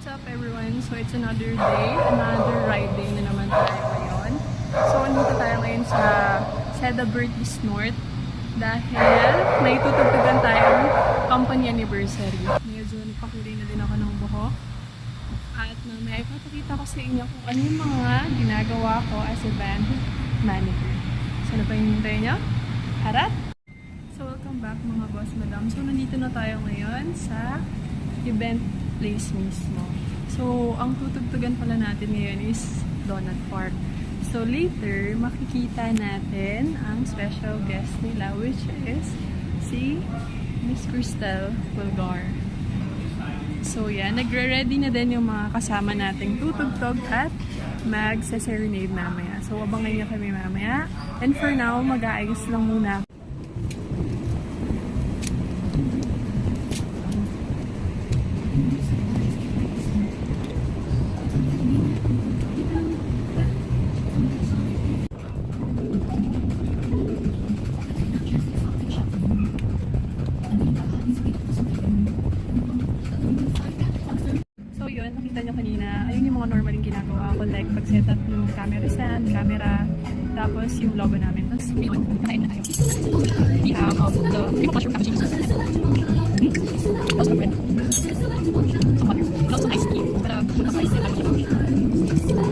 What's up everyone? So it's another day, another ride day na naman tayo ngayon. So andito tayo ngayon sa Seda Bertis North dahil may tutugtugan tayong company anniversary. Medyo nagpakulay na din ako ng buhok. At mamaya ipapakita ko sa inyo kung ano yung mga ginagawa ko as a band manager. So ano pa yung hintay nyo? Harat! So welcome back mga boss madam. So nandito na tayo ngayon sa event place mismo. So, ang tutugtugan pala natin ngayon is Donut Park. So, later, makikita natin ang special guest nila, which is si Miss Cristel Pulgar. So, yan. Nagre-ready na din yung mga kasama nating tutugtog at mag-serenade mamaya. So, abangan nyo kami mamaya. And for now, mag-aayos lang muna. So yun, nakita nyo kanina, ayun yung mga normal yung ginagawa ko, like pag-set up yung camera stand, camera, tapos yung logo namin. Tapos yun, kakain na tayo. We have the cream of mushroom cappuccino. Also bread. Some butter. And also ice cream. Para muna sa ice cream cappuccino.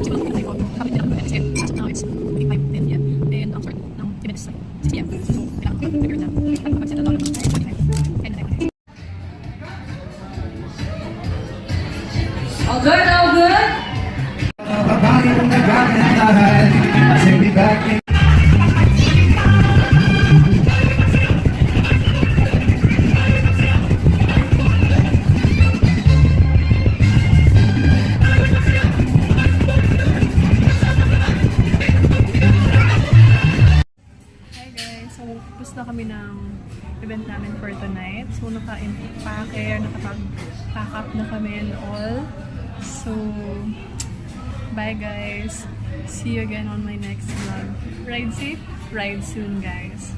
Siguro nakita tayo ko. Kapit nila ko kasi as of now it's 45 10 p.m. And ang start ng 2 minutes like 6 p.m. So kailangan ko prepare na. At pag-set up ako ng 45. And then All good, all good? Hi guys! So, tapos na kami ng event namin for tonight. So, nakapag-pack up na kami and all. So, bye guys! See you again on my next vlog. Ride safe, ride soon guys!